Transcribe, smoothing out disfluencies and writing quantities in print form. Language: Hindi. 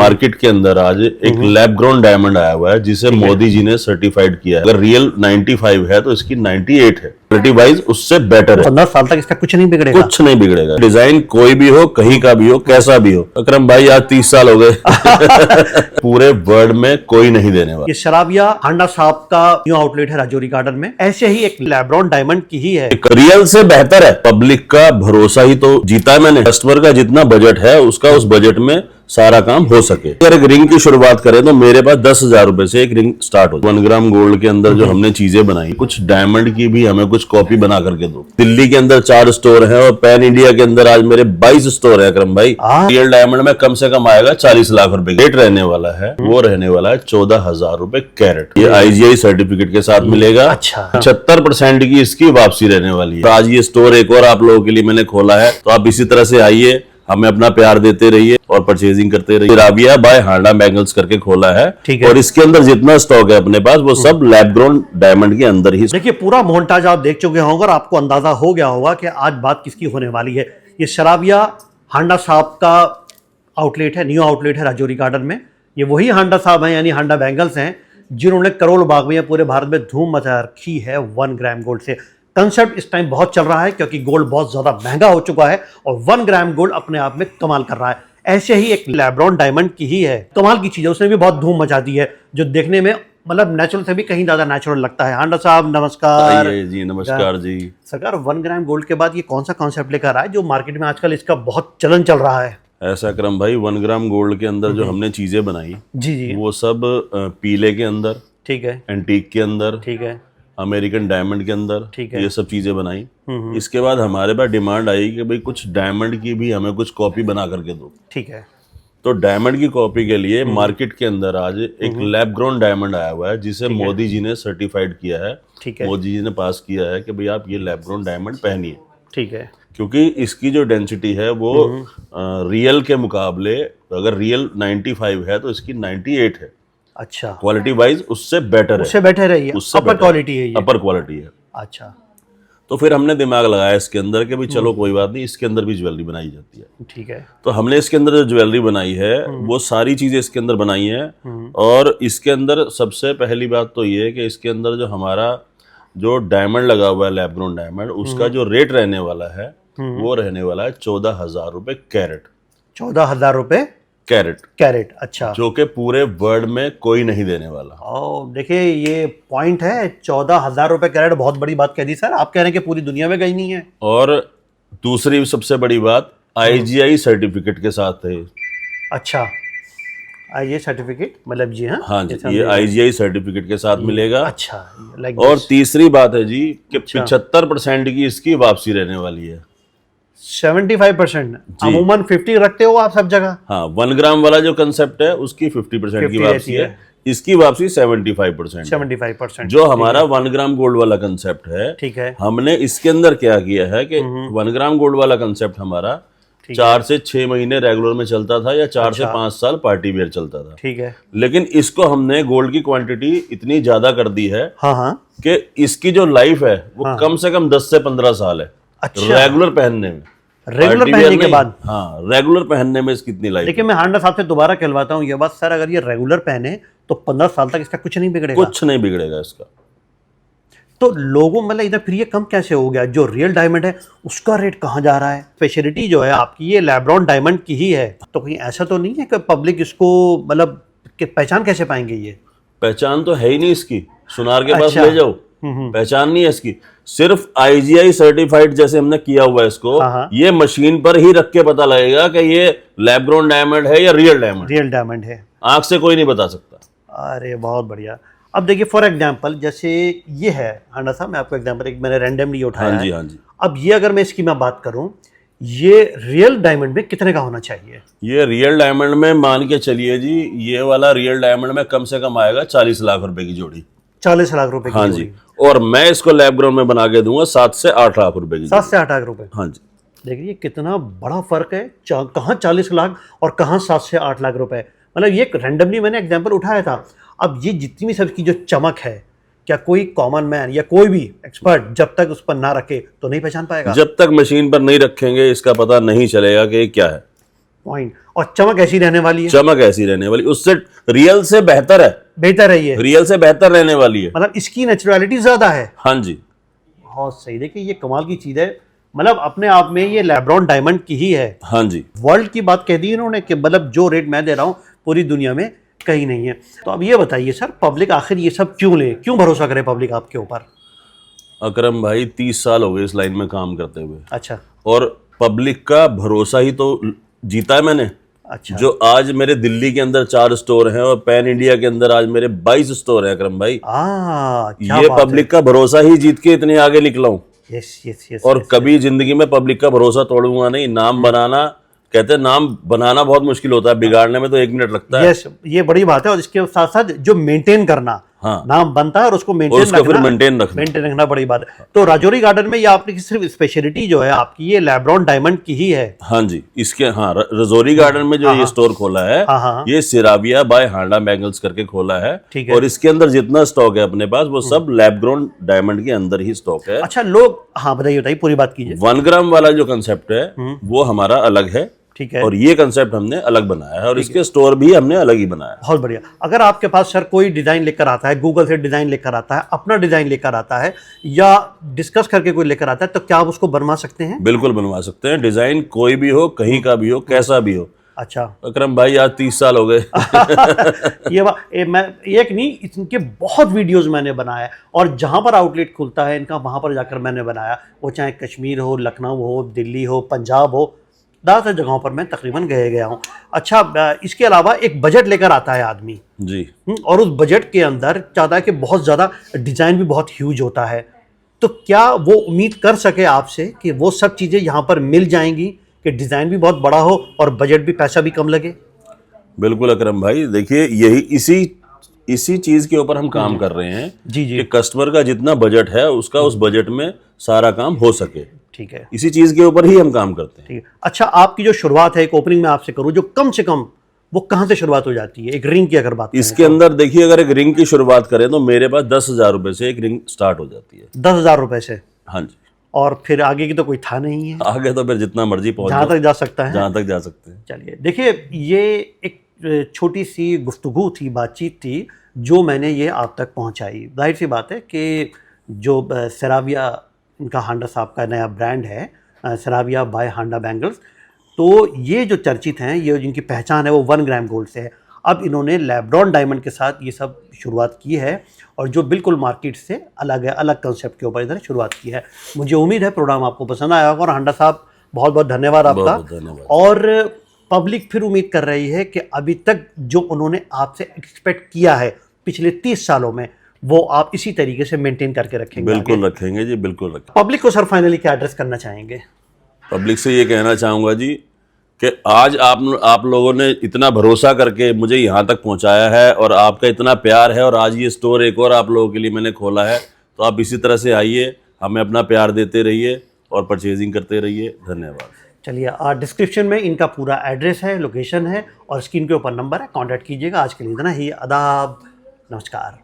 मार्केट के अंदर आज एक लैब ग्रोन डायमंड आया हुआ है जिसे मोदी जी ने सर्टिफाइड किया है। अगर रियल 95 है तो इसकी 98 है। क्वालिटी वाइज उससे बेटर है। 15 साल तक इसका कुछ नहीं बिगड़ेगा। कुछ नहीं बिगड़ेगा। डिजाइन कोई भी हो, कहीं का भी हो, कैसा भी हो। अकरम भाई आज 30 साल हो गए पूरे वर्ल्ड में कोई नहीं देने वाला। ये शराबिया हांडा साहब का न्यू आउटलेट है राजौरी गार्डन में। ऐसे ही एक लैब्रॉन डायमंड की ही है। रियल से बेहतर है। पब्लिक का भरोसा ही तो जीता है मैंने। कस्टमर का जितना बजट है उसका उस बजट में सारा काम हो सके। अगर एक रिंग की शुरुआत करें तो मेरे पास 10,000 रुपए से एक रिंग स्टार्ट हो। 1 ग्राम गोल्ड के अंदर जो हमने चीजें बनाई, कुछ डायमंड की भी हमें कुछ कॉपी बना करके दो। दिल्ली के अंदर 4 स्टोर हैं और पैन इंडिया के अंदर आज मेरे 22 स्टोर है। अकरम भाई रियल डायमंड में कम से कम आएगा 40 लाख रुपए। रेट रहने वाला है वो रहने वाला है 14,000 रुपए कैरेट। ये IGI सर्टिफिकेट के साथ मिलेगा। अच्छा। 75% की इसकी वापसी रहने वाली है। तो आज ये स्टोर एक और आप लोगों के लिए मैंने खोला है, तो आप इसी तरह से आइए, हमें अपना प्यार देते रहिए और परचेजिंग करते रहिए। शराबिया बाय हांडा बैंगल्स करके खोला है। ठीक है। और इसके अंदर जितना स्टॉक है अपने पास वो सब लैब ग्रोन डायमंड के अंदर ही। देखिए पूरा मोन्टाज आप देख चुके होंगे और आपको अंदाजा हो गया होगा कि आज बात किसकी होने वाली है। ये शराबिया हांडा साहब का आउटलेट है, न्यू आउटलेट है राजौरी गार्डन में। ये वही हांडा साहब हैं यानी हांडा बैंगल्स हैं जिन्होंने करोड़ बाग में पूरे भारत में धूम मचा रखी है 1 ग्राम गोल्ड से। कंसेप्ट इस टाइम बहुत चल रहा है क्योंकि गोल्ड बहुत ज्यादा महंगा हो चुका है और 1 ग्राम गोल्ड अपने आप में कमाल कर रहा है। ऐसे ही एक लैब्रॉन डायमंड की ही है, कमाल की चीज है। उसने भी बहुत धूम मचा दी है जो देखने में मतलब नेचुरल से भी कहीं ज्यादा नेचुरल लगता है। हांडा साहब नमस्कार। जी नमस्कार जी। सरकार 1 ग्राम गोल्ड के बाद ये कौन सा कॉन्सेप्ट लेकर आया है जो मार्केट में आजकल इसका बहुत चलन चल रहा है? ऐसा क्रम भाई 1 ग्राम गोल्ड के अंदर जो हमने चीजें बनाई जी वो सब पीले के अंदर, ठीक है, एंटीक के अंदर, ठीक है, अमेरिकन डायमंड के अंदर, ठीक है, ये सब चीजें बनाई। इसके बाद हमारे पास डिमांड आई कि भाई कुछ डायमंड की भी हमें कुछ कॉपी बना करके दो। ठीक है। तो डायमंड की कॉपी के लिए मार्केट के अंदर आज एक लैब ग्रोन डायमंड आया हुआ है जिसे मोदी जी ने सर्टिफाइड किया है। ठीक है। मोदी जी ने पास किया है कि भाई आप ये लैब ग्रोन डायमंड पहनिए। ठीक है। क्योंकि इसकी जो डेंसिटी है वो रियल के मुकाबले, अगर रियल 95 है तो इसकी 98 है। अच्छा। क्वालिटी वाइज उससे बेटर है। उससे बेटर है ये, अपर क्वालिटी है ये। अपर क्वालिटी है। अच्छा। तो फिर हमने दिमाग लगाया इसके अंदर कि भाई चलो कोई बात नहीं, इसके अंदर भी ज्वेलरी बनाई जाती है। ठीक है। तो हमने इसके अंदर जो ज्वेलरी बनाई है वो सारी चीजें इसके अंदर बनाई हैं। और इसके अंदर सबसे पहली बात तो ये है कि इसके अंदर जो हमारा जो डायमंड लगा हुआ है लैब ग्रोन डायमंड, उसका जो रेट रहने वाला है वो रहने वाला है 14,000 रुपए कैरेट। 14,000 रुपए कैरेट। कैरेट। अच्छा। जो कि पूरे वर्ल्ड में कोई नहीं देने वाला। और देखिए ये पॉइंट है, 14,000 रुपए कैरेट। बहुत बड़ी बात कह दी सर, आप कह रहे हैं कि पूरी दुनिया में कहीं नहीं है। और दूसरी सबसे बड़ी बात IGI सर्टिफिकेट के साथ है। अच्छा, ये सर्टिफिकेट मतलब जी हाँ जी, ये IGI सर्टिफिकेट के साथ मिलेगा। अच्छा, लाइक और तीसरी बात है जी कि 75% की इसकी वापसी रहने वाली है। 75%? अमूमन 50 रखते हो आप सब जगह। हाँ, 1 ग्राम वाला जो कंसेप्ट है उसकी 50% की वापसी है। इसकी वापसी 75%। 75%। जो हमारा 1 ग्राम गोल्ड वाला कंसेप्ट है, ठीक है, हमने इसके अंदर क्या किया है कि 1 ग्राम गोल्ड वाला कंसेप्ट हमारा 4 से 6 महीने रेगुलर में चलता था या 4 से 5 साल पार्टी वेयर चलता था। ठीक है। लेकिन इसको हमने गोल्ड की क्वांटिटी इतनी ज्यादा कर दी है कि इसकी जो लाइफ है वो कम से कम 10 से 15 साल है। अच्छा। रेगुलर पहनने में, रेगुलर पहनने के बाद। हाँ, रेगुलर पहनने में इसकी इतनी लाइफ। देखिए मैं हांडा साहब से दोबारा कहलवाता हूँ ये बात सर, अगर ये रेगुलर पहने तो 15 साल तक इसका कुछ नहीं बिगड़ेगा। कुछ नहीं बिगड़ेगा इसका। तो लोगों मतलब इधर फिर ये कम कैसे हो गया? जो रियल डायमंड है उसका रेट कहाँ जा रहा है? स्पेशलिटी जो है आपकी ये लैब्रॉन डायमंड की ही है, तो कहीं ऐसा तो नहीं है कि पब्लिक इसको मतलब पहचान कैसे पाएंगे? ये पहचान तो है ही नहीं इसकी। सुनार के पास अच्छा। ले जाओ, पहचान नहीं है इसकी। सिर्फ IGI सर्टिफाइड जैसे हमने किया हुआ है इसको, ये मशीन पर ही रख के पता लगेगा कि ये लैब ग्रोन डायमंड है या रियल डायमंड। रियल डायमंड है, आंख से कोई नहीं बता सकता। अरे बहुत बढ़िया। अब देखिए फॉर एग्जांपल जैसे ये है हांडा साहब, मैं आपको एग्जांपल एक मैंने रैंडमली उठाया। हाँ जी, हाँ जी। अब ये अगर मैं इसकी मैं बात करूं, ये रियल डायमंड में कितने का होना चाहिए? ये रियल डायमंड में मान के चलिए जी, ये वाला रियल डायमंड में कम से कम आएगा 40 लाख रुपए की जोड़ी। 40 लाख रुपए की? हाँ जी। और मैं इसको लैब ग्रोन में बना के दूंगा 7 से 8 लाख रुपए की। 7 से 8 लाख रुपए? हाँ जी। देखिए कितना बड़ा फर्क है, कहाँ 40 लाख और कहाँ 7 से 8 लाख रुपए। मतलब ये रैंडमली मैंने एग्जांपल उठाया था। अब ये जितनी भी सबकी जो चमक है, क्या कोई कॉमन मैन या कोई भी एक्सपर्ट जब तक उस पर ना रखे तो नहीं पहचान पाएगा? जब तक मशीन पर नहीं रखेंगे इसका पता नहीं चलेगा कि क्या है। पॉइंट। और चमक ऐसी रहने वाली है, चमक ऐसी रहने वाली, उससे रियल से बेहतर है, बेहतर है ये, रियल से बेहतर रहने वाली है। मतलब इसकी नेचुरलिटी ज्यादा है। हाँ जी, बहुत सही। देखिए ये कमाल की चीज है, मतलब अपने आप में ये लैब्रॉन डायमंड की ही है। हाँ जी। वर्ल्ड की बात कह दी इन्होंने कि मतलब जो रेट मैं दे रहा हूँ पूरी दुनिया में कहीं नहीं है। तो अब ये बताइए सर, पब्लिक आखिर ये सब क्यों ले, क्यों भरोसा करे पब्लिक आपके ऊपर? अकरम भाई 30 साल हो गए इस लाइन में काम करते हुए, अच्छा और पब्लिक का भरोसा ही तो जीता है मैंने। अच्छा। जो आज मेरे दिल्ली के अंदर 4 स्टोर हैं और पैन इंडिया के अंदर आज मेरे 22 स्टोर हैं अकरम भाई, क्या ये बात पब्लिक का भरोसा ही जीत के इतने आगे निकला हूं। है। Yes yes yes. और कभी जिंदगी में पब्लिक का भरोसा तोड़ूंगा नहीं। नाम बनाना, कहते हैं नाम बनाना बहुत मुश्किल होता है, बिगाड़ने में तो 1 मिनट लगता है। यस, ये बड़ी बात है। और इसके साथ साथ जो मेंटेन करना, हाँ। नाम बनता है और उसको और मेंटेन उसको फिर रखना, मेंटेन रखना बड़ी बात है। तो राजौरी गार्डन में ये आपकी सिर्फ स्पेशलिटी जो है आपकी ये लैब्रॉन डायमंड की ही है। हाँ जी, इसके हाँ रजौरी गार्डन में जो ये स्टोर खोला है, हाँ, हाँ। ये सिराविया बाय हांडा बैंगल्स करके खोला है। ठीक है। और इसके अंदर जितना स्टॉक है अपने पास वो सब लैब ग्रोन डायमंड के अंदर ही स्टॉक है। अच्छा लोग, हाँ बताइए बताइए, पूरी बात कीजिए। 1 ग्राम वाला जो कंसेप्ट है वो हमारा अलग है, ठीक है, और ये कंसेप्ट हमने अलग बनाया है, और इसके स्टोर भी हमने अलग ही बनाया है। बहुत बढ़िया। अगर आपके पास सर कोई डिजाइन लेकर आता है, गूगल से डिजाइन लेकर आता है, अपना डिजाइन लेकर आता है, या डिस्कस करके कोई लेकर आता है, तो क्या आप उसको बनवा सकते हैं? बिल्कुल बनवा सकते हैं। डिजाइन कोई भी हो, कहीं का भी हो, कैसा भी हो। अच्छा। अकरम भाई आज 30 साल हो गए। मैं एक नहीं, इनके बहुत वीडियोस मैंने बनाया, और जहां पर आउटलेट खुलता है इनका वहां पर जाकर मैंने बनाया, वो चाहे कश्मीर हो, लखनऊ हो, दिल्ली हो, पंजाब हो, ज़्यादातर जगहों पर मैं तकरीबन गया हूँ। अच्छा, इसके अलावा एक बजट लेकर आता है आदमी जी, और उस बजट के अंदर चाहता है कि बहुत ज़्यादा डिज़ाइन भी बहुत ह्यूज होता है, तो क्या वो उम्मीद कर सके आपसे कि वो सब चीज़ें यहाँ पर मिल जाएंगी, कि डिज़ाइन भी बहुत बड़ा हो और बजट भी, पैसा भी कम लगे? बिल्कुल अकरम भाई, देखिए यही इसी चीज के ऊपर हम काम कर रहे हैं जी जी। कि कस्टमर का जितना बजट है उसका उस बजट में सारा काम हो सके। ठीक है, इसी चीज के ऊपर ही हम काम करते हैं। ठीक है। अच्छा, आपकी जो शुरुआत है, एक ओपनिंग में आपसे करूँ, जो कम से कम वो कहाँ से शुरुआत हो जाती है? एक रिंग की अगर बात करें इसके अंदर देखिए, अगर एक रिंग की शुरुआत करें तो मेरे पास 10,000 रुपए से एक रिंग स्टार्ट हो जाती है। 10,000 रुपए से? हाँ जी, और फिर आगे की तो कोई था नहीं है, आगे तो फिर जितना मर्जी पहुंच जहाँ तक जा सकता है। जहां तक जा सकते हैं। चलिए देखिए, ये एक छोटी सी गुफ्तगू थी, बातचीत थी, जो मैंने ये आप तक पहुंचाई। जाहिर सी बात है कि जो सिराविया, इनका हांडा साहब का नया ब्रांड है, सिराविया बाय हांडा बैंगल्स, तो ये जो चर्चित हैं, ये जिनकी पहचान है वो 1 ग्राम गोल्ड से है। अब इन्होंने लैब्रॉन डायमंड के साथ ये सब शुरुआत की है, और जो बिल्कुल मार्केट से अलग है, अलग कंसेप्ट के ऊपर इन्होंने शुरुआत की है। मुझे उम्मीद है प्रोग्राम आपको पसंद आया होगा, और हांडा साहब बहुत बहुत धन्यवाद आपका। बहुत धन्यवाद। और पब्लिक फिर उम्मीद कर रही है कि अभी तक जो उन्होंने आपसे एक्सपेक्ट किया है पिछले 30 सालों में, वो आप इसी तरीके से मेंटेन करके रखेंगे। बिल्कुल रखेंगे जी, बिल्कुल रखेंगे। पब्लिक को सर फाइनली क्या एड्रेस करना चाहेंगे? पब्लिक से ये कहना चाहूँगा जी कि आज आप लोगों ने इतना भरोसा करके मुझे यहाँ तक पहुँचाया है, और आपका इतना प्यार है, और आज ये स्टोर एक और आप लोगों के लिए मैंने खोला है, तो आप इसी तरह से आइए, हमें अपना प्यार देते रहिए और परचेजिंग करते रहिए। धन्यवाद। चलिए, डिस्क्रिप्शन में इनका पूरा एड्रेस है, लोकेशन है, और स्क्रीन के ऊपर नंबर है, कॉन्टैक्ट कीजिएगा। आज के लिए इतना ही। आदाब, नमस्कार।